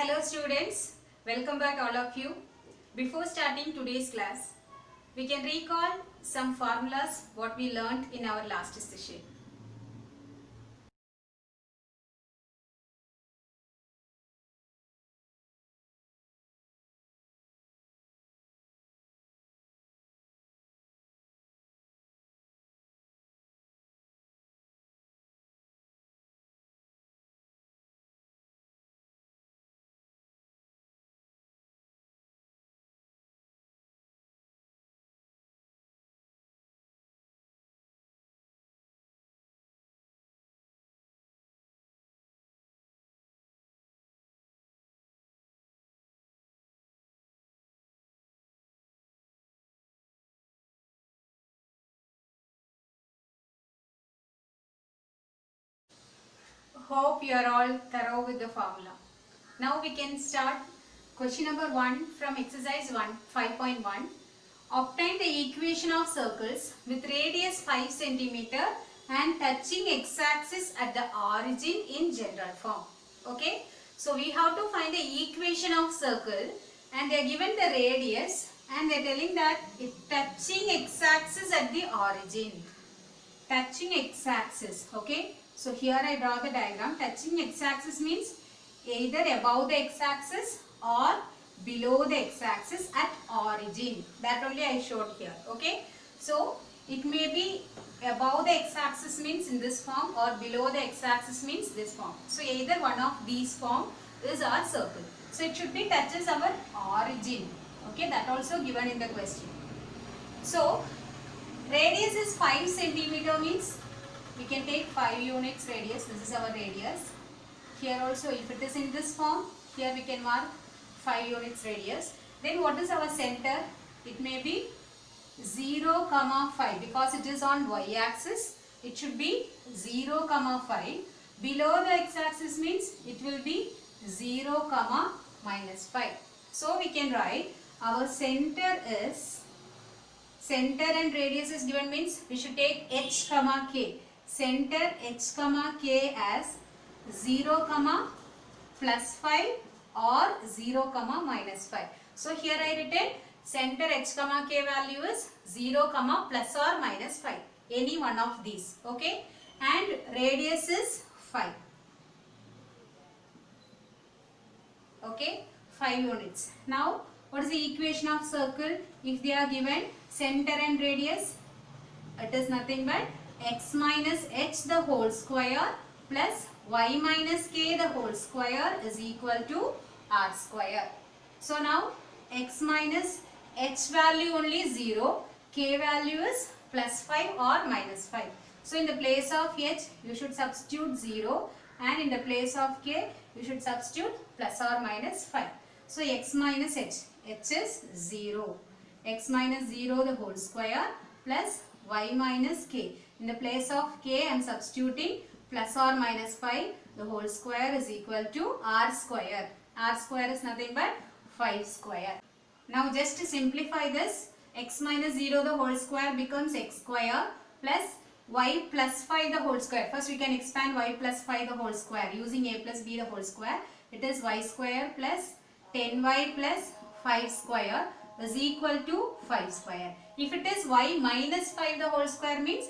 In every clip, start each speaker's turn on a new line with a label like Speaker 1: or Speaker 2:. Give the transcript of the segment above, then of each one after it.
Speaker 1: Hello students, welcome back all of you. Before starting today's class, we can recall some formulas what we learnt in our last session. Hope you are all thorough with the formula. Now we can start question number 1 from exercise 1 5.1. Obtain the equation of circles with radius 5 cm and touching x-axis at the origin in general form. Okay, so we have to find the equation of circle and they are given the radius and they are telling that it touching x-axis at the origin. Touching x-axis. Okay, so here I draw the diagram. Touching x-axis means either above the x-axis or below the x-axis at origin. That only I showed here. Okay, so it may be above the x-axis means in this form or below the x-axis means this form. So either one of these form is our circle. So it should be touches our origin. Okay, that also given in the question. So radius is 5 cm means we can take 5 units radius. This is our radius. Here also if it is in this form, here we can mark 5 units radius. Then what is our center? It may be 0, 5 because it is on y axis. It should be 0, 5. Below the x axis means it will be 0, -5. So we can write our center is, center and radius is given means we should take h, k. Center h, k as 0, +5 or 0, -5. So here I written center h, k value is 0, plus or minus 5. Any one of these. Okay. And radius is 5. Okay. 5 units. Now what is the equation of circle? If they are given center and radius, it is nothing but x minus h the whole square plus y minus k the whole square is equal to r square. So now x minus h value only 0, k value is +5 or -5. So in the place of h you should substitute 0 and in the place of k you should substitute plus or minus 5. So x minus h, h is 0, x minus 0 the whole square plus y minus k. In the place of k I am substituting plus or minus 5, the whole square is equal to r square. R square is nothing but 5 square. Now just to simplify this, x minus 0 the whole square becomes x square plus y plus 5 the whole square. First we can expand y plus 5 the whole square using a plus b the whole square. It is y square plus 10y plus 5 square is equal to 5 square. If it is y minus 5 the whole square means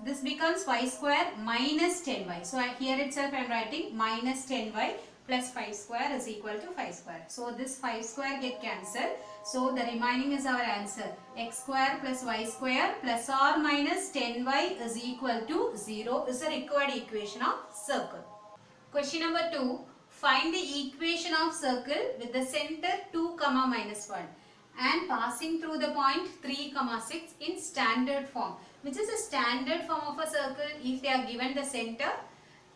Speaker 1: this becomes y square minus 10y. So here itself I am writing minus 10y plus 5 square is equal to 5 square. So this 5 square get cancelled. So the remaining is our answer. X square plus y square plus or minus 10y is equal to 0 is the required equation of circle. Question number 2. Find the equation of circle with the center 2, -1 and passing through the point 3, 6 in standard form. Which is a standard form of a circle if they are given the center?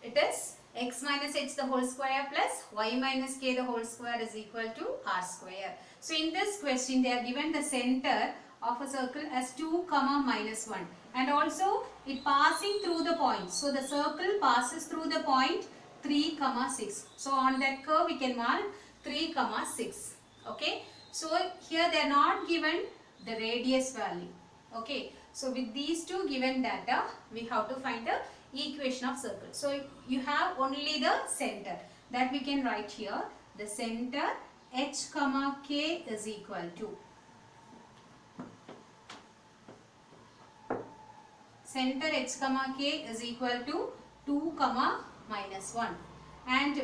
Speaker 1: It is x minus h the whole square plus y minus k the whole square is equal to r square. So in this question they are given the center of a circle as 2, -1 and also it passing through the point. So the circle passes through the point 3, 6. So on that curve we can mark 3, 6. Okay. So here they are not given the radius value. Okay. So with these two given data we have to find the equation of circle. So you have only the center that we can write here. the center h comma k is equal to center h comma k is equal to 2 comma minus 1 and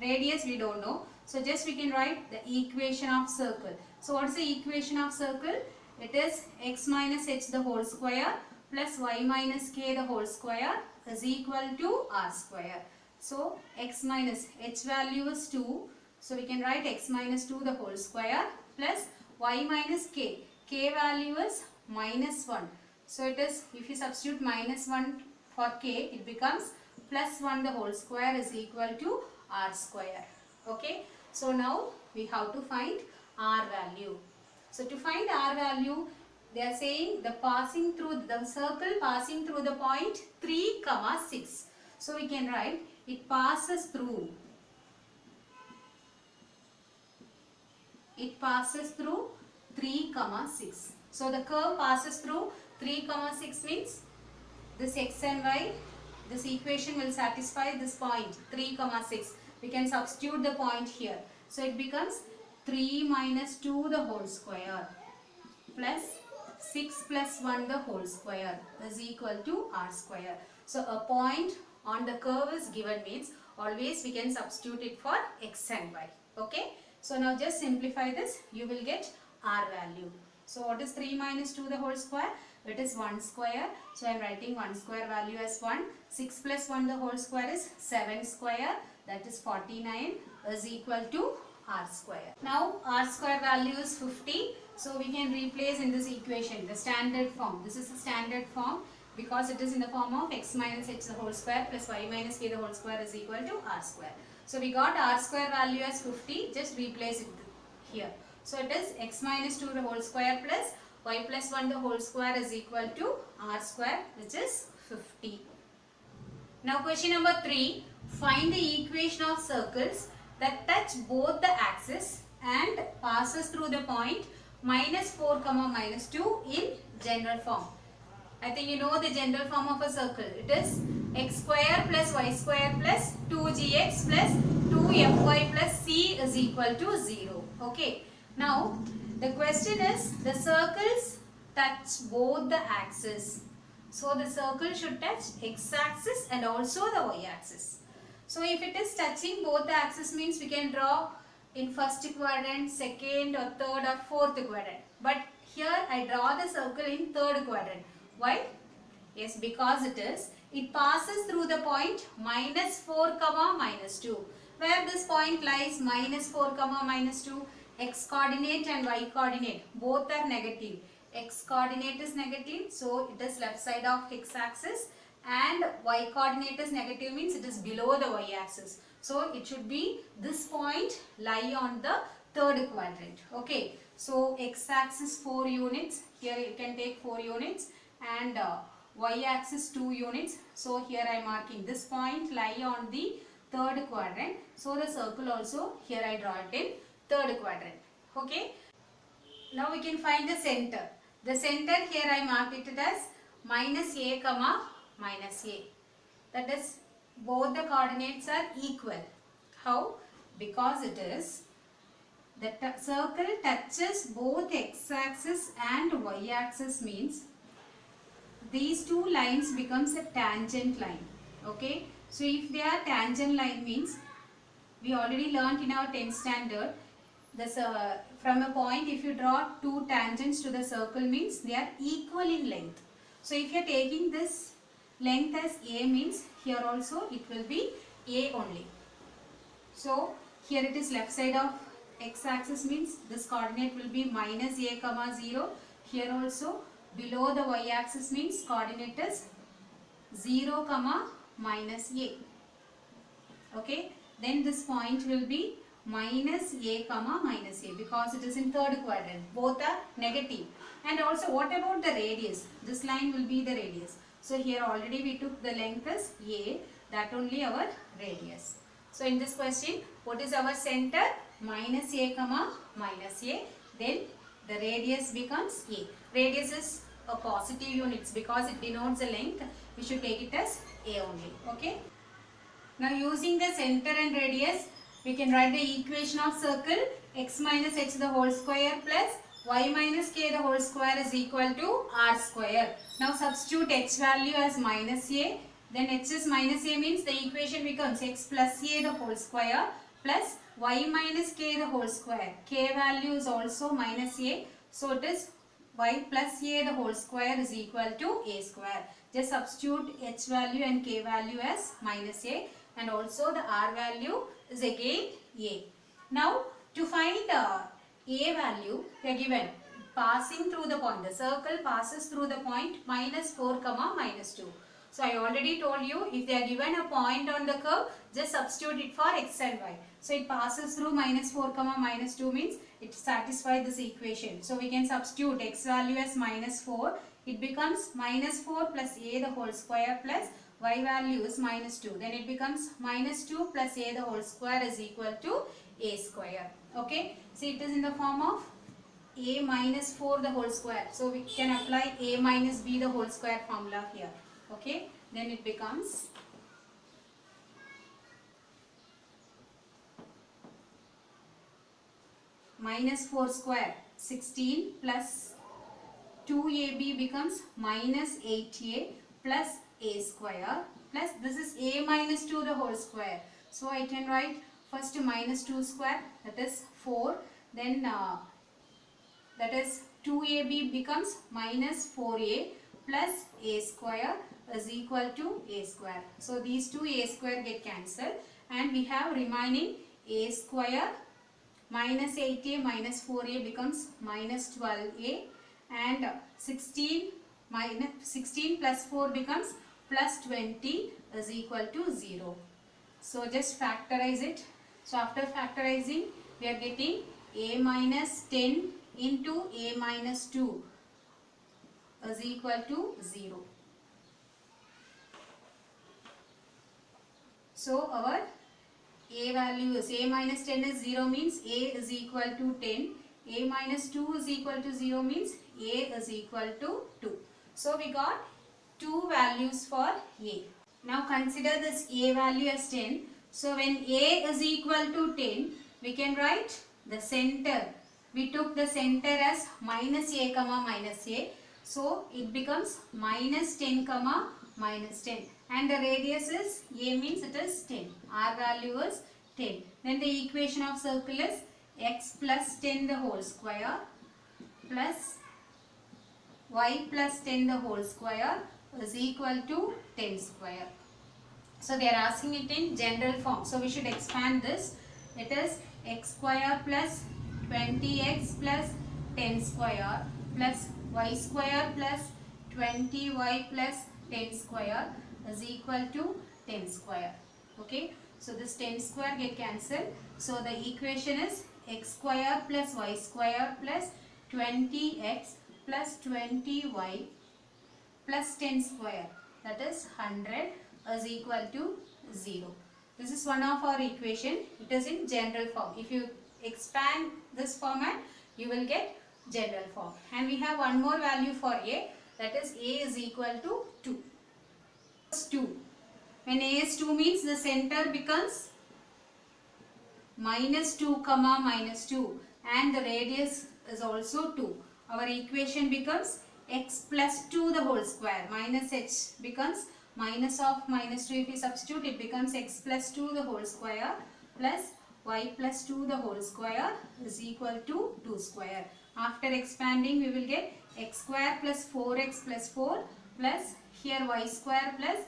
Speaker 1: radius we don't know, so just we can write the equation of circle. So what is the equation of circle? It is x minus h the whole square plus y minus k the whole square is equal to r square. So x minus h value is 2, so we can write x minus 2 the whole square plus y minus k value is minus 1. So it is, if you substitute minus 1 for k, it becomes plus 1 the whole square is equal to r square. Okay, so now we have to find r value. So to find r value, they are saying the circle passing through the point 3 comma 6. So we can write it passes through 3 comma 6. So the curve passes through 3 comma 6 means this x and y, this equation will satisfy this point 3 comma 6. We can substitute the point here. So it becomes 3 minus 2 the whole square plus 6 plus 1 the whole square is equal to r square. So a point on the curve is given means always we can substitute it for x and y. Okay. So now just simplify this, you will get r value. So what is 3 minus 2 the whole square? It is 1 square. So I am writing 1 square value as 1. 6 plus 1 the whole square is 7 square. That is 49 is equal to r square. Now r square value is 50. So we can replace in this equation the standard form. This is the standard form because it is in the form of x minus h the whole square plus y minus k the whole square is equal to r square. So we got r square value as 50. Just replace it here. So it is x minus 2 the whole square plus y plus 1 the whole square is equal to r square, which is 50. Now question number 3. Find the equation of circles that touch both the axes and passes through the point minus 4 comma minus 2 in general form. I think you know the general form of a circle. It is x square plus y square plus 2gx plus 2fy plus c is equal to 0. Okay. Now the question is the circles touch both the axes. So the circle should touch x axis and also the y axis. So if it is touching both the axes means we can draw in first quadrant, second or third or fourth quadrant. But here I draw the circle in third quadrant. Why? Yes, because it passes through the point minus 4 comma minus 2. Where this point lies minus 4 comma minus 2, x coordinate and y coordinate both are negative. X coordinate is negative, so it is left side of x axis, and y coordinate is negative means it is below the y axis. So it should be this point lie on the third quadrant. Okay. So x axis 4 units. Here you can take 4 units and y axis 2 units. So here I am marking this point lie on the third quadrant. So the circle also here I draw it in third quadrant. Okay. Now we can find the center. The center here I mark it as minus a comma minus a. That is both the coordinates are equal. How? Because it is the circle touches both x axis and y axis means these two lines becomes a tangent line. Okay. So if they are tangent line means we already learnt in our 10th standard this from a point if you draw two tangents to the circle means they are equal in length. So if you are taking this length as a means here also it will be a only. So here it is left side of x axis means this coordinate will be minus a comma 0. Here also below the y axis means coordinate is 0 comma minus a. Okay. Then this point will be minus a comma minus a because it is in third quadrant. Both are negative. And also what about the radius? This line will be the radius. So here already we took the length as a, that only our radius. So in this question, what is our center? Minus a comma minus a. Then the radius becomes a. Radius is a positive units because it denotes the length. We should take it as a only. Okay. Now using the center and radius, we can write the equation of circle x minus h the whole square plus y minus k the whole square is equal to r square. Now substitute h value as minus a, then h is minus a means the equation becomes x plus a the whole square plus y minus k the whole square. K value is also minus a, so it is y plus a the whole square is equal to a square. Just substitute h value and k value as minus a, and also the r value is again a. Now to find a value, they are given passing through the point. The circle passes through the point minus 4 comma minus 2. So I already told you, if they are given a point on the curve, just substitute it for x and y. So it passes through minus 4 comma minus 2 means it satisfies this equation. So we can substitute x value as minus 4. It becomes minus 4 plus a the whole square plus y value is minus 2. Then it becomes minus 2 plus a the whole square is equal to a square. Okay. See, it is in the form of a minus 4 the whole square. So we can apply a minus b the whole square formula here. Okay. Then it becomes minus 4 square 16 plus 2ab becomes minus 8a plus a square plus this is a minus 2 the whole square. So I can write first minus 2 square, that is 4, then that is 2ab becomes minus 4a plus a square is equal to a square. So these two a square get cancelled and we have remaining a square minus 8a minus 4a becomes minus 12a, and 16 plus 4 becomes plus 20 is equal to 0. So just factorize it. So after factorizing, we are getting a minus 10 into a minus 2 is equal to 0. So our a value is a minus 10 is 0 means a is equal to 10. A minus 2 is equal to 0 means a is equal to 2. So we got two values for a. Now consider this a value as 10. So when a is equal to 10, we can write the center. We took the center as minus a comma minus a. So it becomes minus 10 comma minus 10. And the radius is a means it is 10. R value is 10. Then the equation of circle is x plus 10 the whole square plus y plus 10 the whole square is equal to 10 square. So they are asking it in general form. So we should expand this. It is x square plus 20x plus 10 square plus y square plus 20y plus 10 square is equal to 10 square. Okay. So this 10 square get cancelled. So the equation is x square plus y square plus 20x plus 20y plus 10 square, that is 100 is equal to 0. This is one of our equation. It is in general form. If you expand this format, you will get general form. And we have one more value for a, that is a is equal to 2. 2. When a is 2 means the center becomes minus 2 comma minus 2 and the radius is also 2. Our equation becomes x plus 2 the whole square minus h becomes minus of minus 2. If we substitute, it becomes x plus 2 the whole square plus y plus 2 the whole square is equal to 2 square. After expanding, we will get x square plus 4x plus 4 plus here y square plus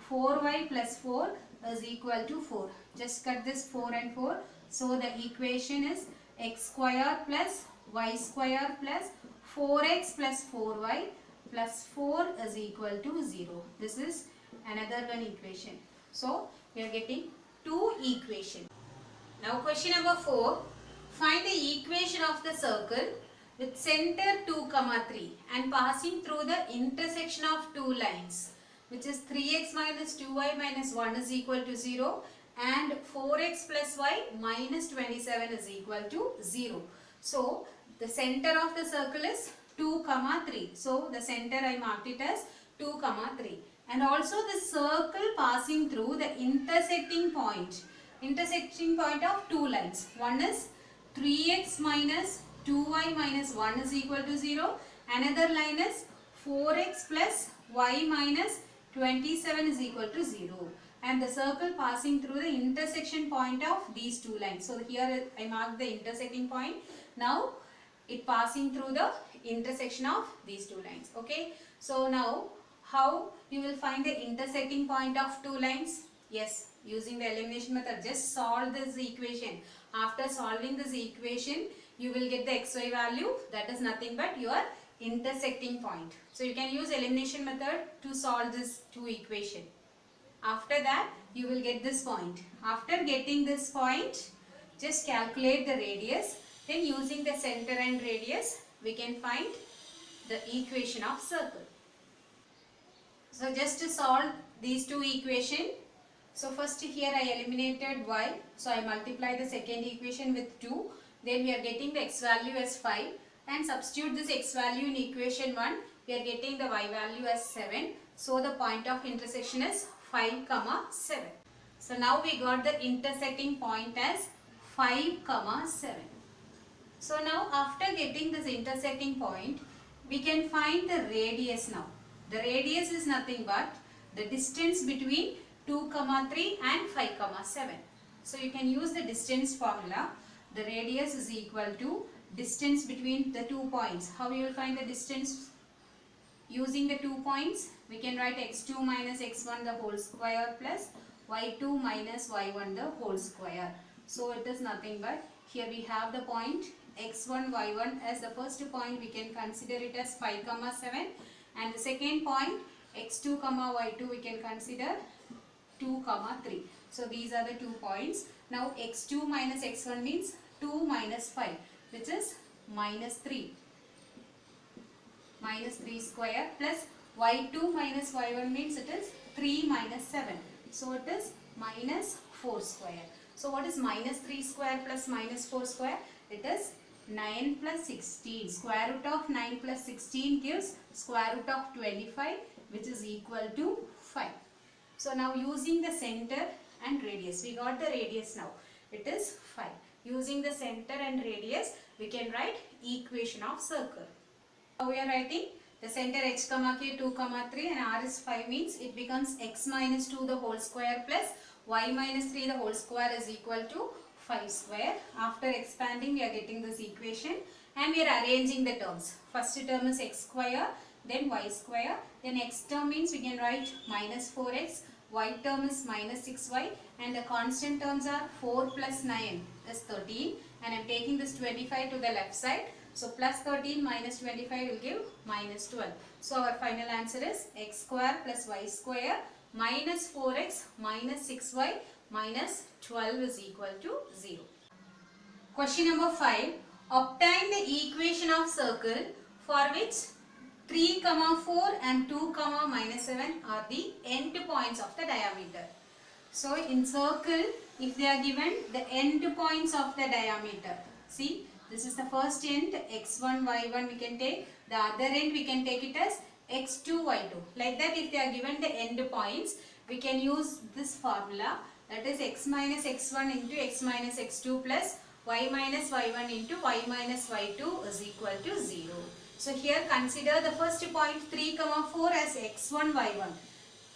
Speaker 1: 4y plus 4 is equal to 4. Just cut this 4 and 4. So the equation is x square plus y square plus 4x plus 4y plus 4 is equal to 0. This is another one equation. So we are getting two equations. Now question number 4. Find the equation of the circle with center 2, 3 and passing through the intersection of two lines, which is 3x minus 2y minus 1 is equal to 0 and 4x plus y minus 27 is equal to 0. So the center of the circle is 2, 3. So the center I marked it as 2, 3. And also the circle passing through the intersecting point Intersecting point of two lines. One is 3x minus 2y minus 1 is equal to 0. Another line is 4x plus y minus 27 is equal to 0. And the circle passing through the intersection point of these two lines. So here I marked the intersecting point. Now it passing through the intersection of these two lines. Okay. So now how you will find the intersecting point of two lines? Yes, using the elimination method. Just solve this equation. After solving this equation, you will get the xy value. That is nothing but your intersecting point. So you can use elimination method to solve this two equation. After that, you will get this point. After getting this point, just calculate the radius. Then using the center and radius, we can find the equation of circle. So just to solve these two equations, so first here I eliminated y. So I multiply the second equation with 2. Then we are getting the x value as 5. And substitute this x value in equation 1. We are getting the y value as 7. So the point of intersection is 5, 7. So now we got the intersecting point as 5, 7. So now after getting this intersecting point, we can find the radius now. The radius is nothing but the distance between 2, 3 and 5, 7. So you can use the distance formula. The radius is equal to distance between the 2 points. How you will find the distance? Using the 2 points, we can write x2 minus x1 the whole square plus y2 minus y1 the whole square. So it is nothing but here we have the point x1, y1 as the first point we can consider it as 5, 7, and the second point x2, y2 we can consider 2, 3. So these are the 2 points. Now x2 minus x1 means 2 minus 5, which is minus 3. Minus 3 square plus y2 minus y1 means it is 3 minus 7. So it is minus 4 square. So what is minus 3 square plus minus 4 square? It is 9 plus 16. Square root of 9 plus 16 gives square root of 25, which is equal to 5. So now using the center and radius, we got the radius now. It is 5. Using the center and radius, we can write equation of circle. Now we are writing the center h, k 2, 3 and r is 5 means it becomes x minus 2 the whole square plus y minus 3 the whole square is equal to 5 square. After expanding, we are getting this equation and we are arranging the terms. First term is x square, then y square, then x term means we can write minus 4x, y term is minus 6y, and the constant terms are 4 plus 9 is 13, and I am taking this 25 to the left side. So plus 13 minus 25 will give minus 12. So our final answer is x square plus y square minus 4x minus 6y minus 12 is equal to 0. Question number 5. Obtain the equation of circle for which 3, 4 and 2, minus 7 are the end points of the diameter. So in circle, if they are given the end points of the diameter, see, this is the first end, x1, y1 we can take. The other end we can take it as x2, y2. Like that, if they are given the end points, we can use this formula. That is x minus x1 into x minus x2 plus y minus y1 into y minus y2 is equal to 0. So here consider the first point 3, 4 as x1, y1.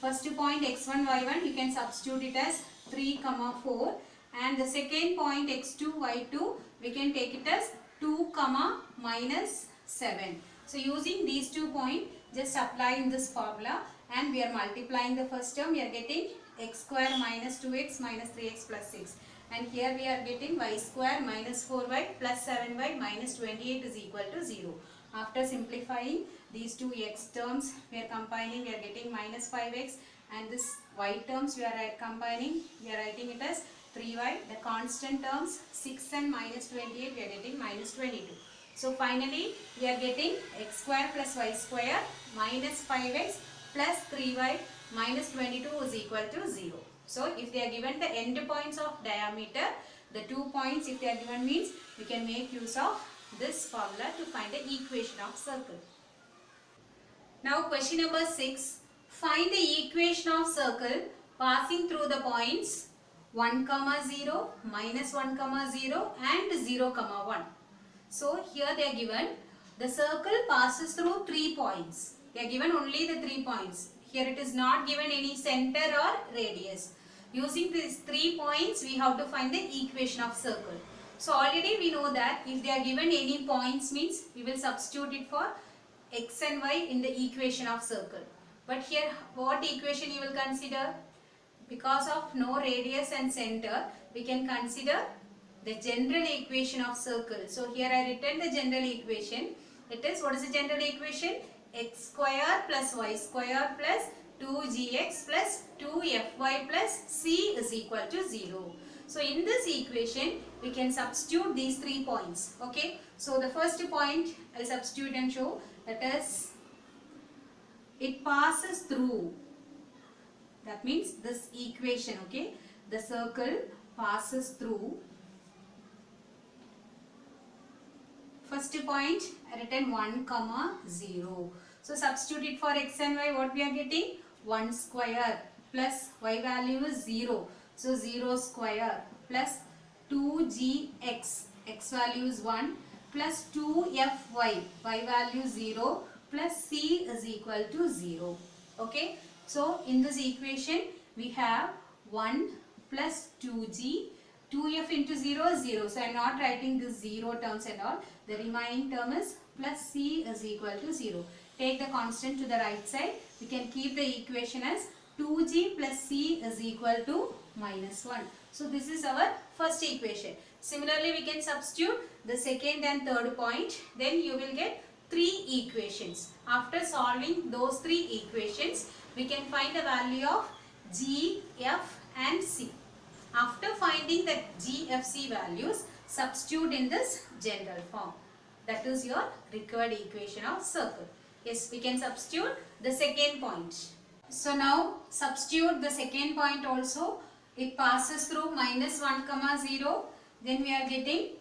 Speaker 1: First point x1, y1 you can substitute it as 3, 4. And the second point x2, y2 we can take it as 2, minus 7. So using these 2 points, just apply in this formula and we are multiplying the first term. We are getting x square minus 2x minus 3x plus 6. And here we are getting y square minus 4y plus 7y minus 28 is equal to 0. After simplifying these two x terms, we are combining, we are getting minus 5x, and this y terms we are combining, we are writing it as 3y. The constant terms 6 and minus 28 we are getting minus 22. So finally we are getting x square plus y square minus 5x plus 3y minus 22 is equal to 0. So if they are given the end points of diameter, the 2 points if they are given means we can make use of this formula to find the equation of circle. Now question number 6. Find the equation of circle passing through the points 1 comma 0, minus 1 comma 0 and 0 comma 1. So here they are given the circle passes through 3 points. They are given only the 3 points. Here it is not given any center or radius. Using these 3 points we have to find the equation of circle. So already we know that if they are given any points means we will substitute it for x and y in the equation of circle. But here what equation you will consider? Because of no radius and center, we can consider the general equation of circle. So here I written the general equation. It is, what is the general equation? X square plus y square plus 2gx plus 2fy plus c is equal to 0. So in this equation, we can substitute these 3 points. Okay. So the first point I will substitute and show, that is, it passes through. That means this equation, okay, the circle passes through. First point I written 1 comma 0. So substitute it for x and y, what we are getting? 1 square plus y value is 0. So 0 square plus 2gx, x value is 1, plus 2fy, y value 0, plus c is equal to 0. Okay. So in this equation we have 1 plus 2g, 2f into 0 is 0. So I am not writing this 0 terms and all. The remaining term is plus c is equal to 0. Take the constant to the right side. We can keep the equation as 2g plus c is equal to minus 1. So this is our first equation. Similarly we can substitute the second and third point. Then you will get 3 equations. After solving those 3 equations, we can find the value of g, f and c. After finding the g, f, c values, substitute in this general form. That is your required equation of circle. Yes, we can substitute the second point. So now substitute the second point also. It passes through minus 1 comma 0. Then we are getting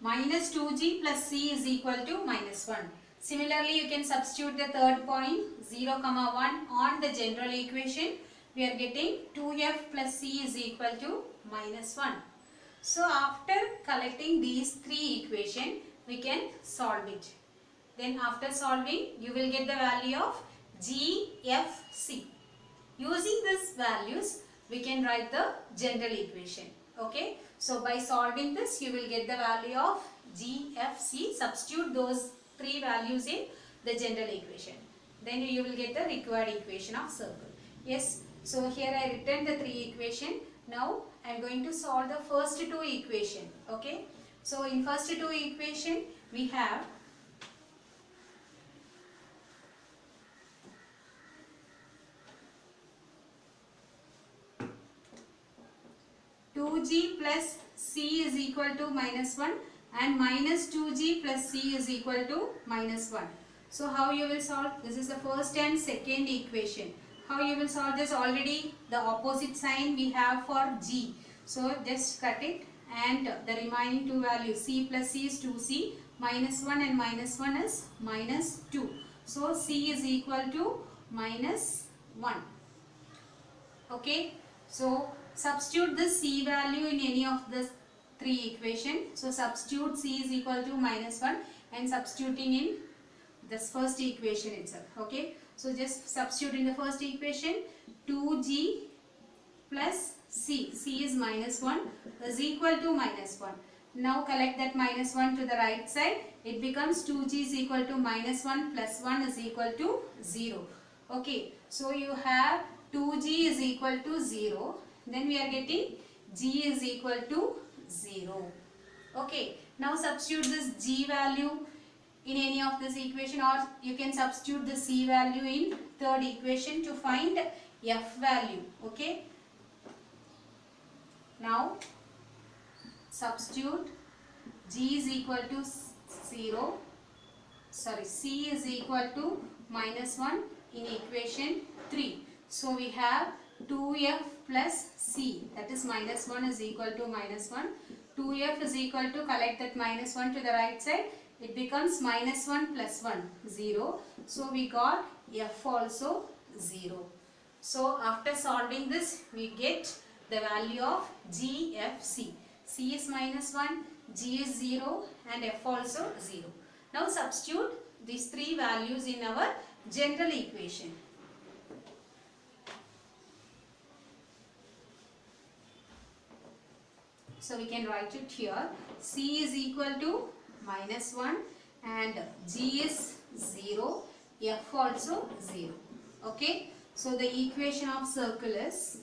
Speaker 1: minus 2g plus c is equal to minus 1. Similarly, you can substitute the third point 0 comma 1 on the general equation. We are getting 2f plus c is equal to minus 1. So after collecting these 3 equations, we can solve it. Then after solving, you will get the value of g, f, c. Using these values, we can write the general equation. Okay. So by solving this, you will get the value of g, f, c. Substitute those 3 values in the general equation. Then you will get the required equation of circle. Yes. So here I written the 3 equation. Now I am going to solve the first 2 equation. Okay. So in first 2 equation we have 2g plus c is equal to minus 1 and minus 2g plus c is equal to minus 1. So how you will solve? This is the first and second equation. How you will solve this? Already the opposite sign we have for g. So just cut it, and the remaining 2 values c plus c is 2c, minus 1 and minus 1 is minus 2. So c is equal to minus 1. Okay. So substitute this c value in any of the 3 equations. So substitute c is equal to minus 1 and substituting in this first equation itself. Okay. So just substitute in the first equation 2g plus c. c is minus 1 is equal to minus 1. Now collect that minus 1 to the right side. It becomes 2g is equal to minus 1 plus 1 is equal to 0. Okay. So you have 2g is equal to 0. Then we are getting g is equal to 0. Okay. Now substitute this g value in any of this equation, or you can substitute the c value in third equation to find f value. Okay. Now substitute g is equal to 0. Sorry, c is equal to minus 1 in equation 3. So we have 2f plus c, that is minus 1 is equal to minus 1. 2f is equal to, collect that minus 1 to the right side. It becomes minus 1 plus 1, 0. So we got f also 0. So after solving this, we get the value of G, F, C. C is minus 1, G is 0 and F also 0. Now substitute these three values in our general equation. So we can write it here. C is equal to minus 1 and G is 0, F also 0. Okay. So the equation of circle is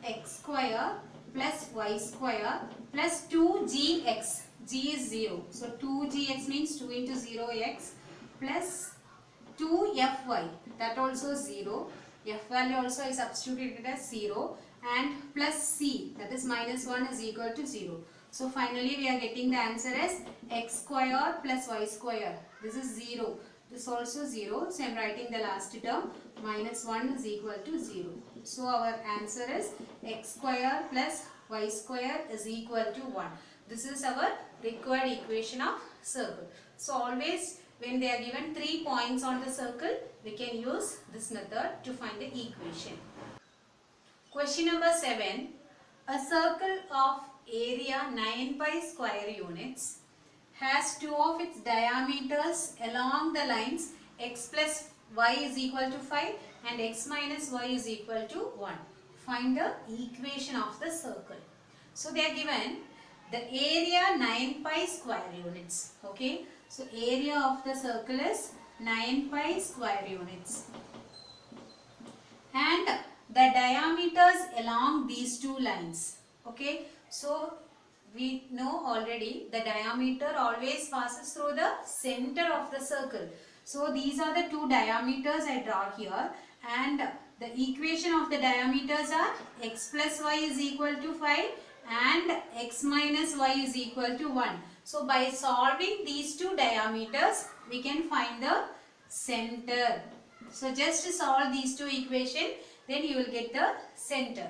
Speaker 1: x square plus y square plus 2gx. G is 0. So 2gx means 2 into 0x plus 2fy, that also 0. F value also I substituted it as 0 and plus c, that is minus 1, is equal to 0. So finally we are getting the answer as x square plus y square. This is 0. This also 0. So I am writing the last term, minus 1 is equal to 0. So our answer is x square plus y square is equal to 1. This is our required equation of circle. So always when they are given 3 points on the circle, we can use this method to find the equation. Question number 7. A circle of area 9 pi square units has two of its diameters along the lines x plus y is equal to 5 and x minus y is equal to 1. Find the equation of the circle. So they are given the area 9 pi square units. Okay. So area of the circle is 9 pi square units. And the diameters along these two lines. Okay. So we know already the diameter always passes through the center of the circle. So these are the two diameters I draw here, and the equation of the diameters are x plus y is equal to 5 and x minus y is equal to 1. So by solving these two diameters, we can find the center. So just solve these two equations, then you will get the center.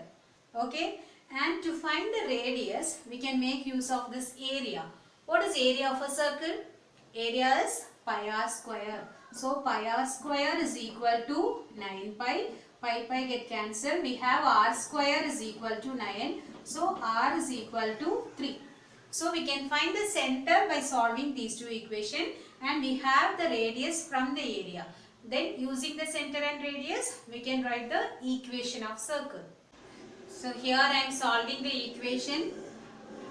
Speaker 1: Okay. And to find the radius, we can make use of this area. What is area of a circle? Area is pi r square. So pi r square is equal to 9 pi. Pi get cancelled. We have r square is equal to 9. So r is equal to 3. So we can find the center by solving these two equations, and we have the radius from the area. Then using the center and radius, we can write the equation of circle. So here I am solving the equation.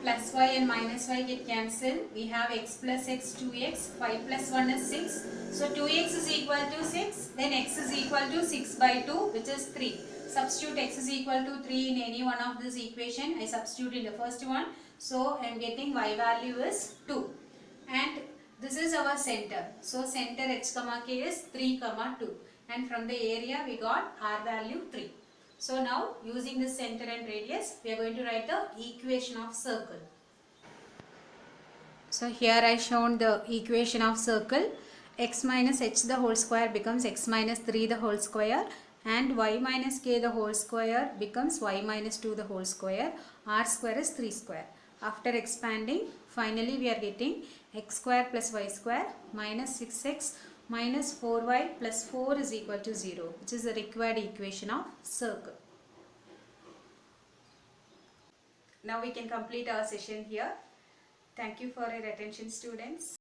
Speaker 1: Plus y and minus y get cancelled. We have x plus x 2x. 5 plus 1 is 6. So 2x is equal to 6. Then x is equal to 6 by 2, which is 3. Substitute x is equal to 3 in any one of this equation. I substitute in the first one. So I am getting y value is 2. And this is our center. So center x comma k is 3 comma 2. And from the area we got r value 3. So now using this center and radius, we are going to write the equation of circle. So here I shown the equation of circle. X minus h the whole square becomes x minus 3 the whole square, and y minus k the whole square becomes y minus 2 the whole square. R square is 3 square. After expanding, finally we are getting x square plus y square minus 6x minus 4y plus 4 is equal to 0, which is the required equation of circle. Now we can complete our session here. Thank you for your attention, students.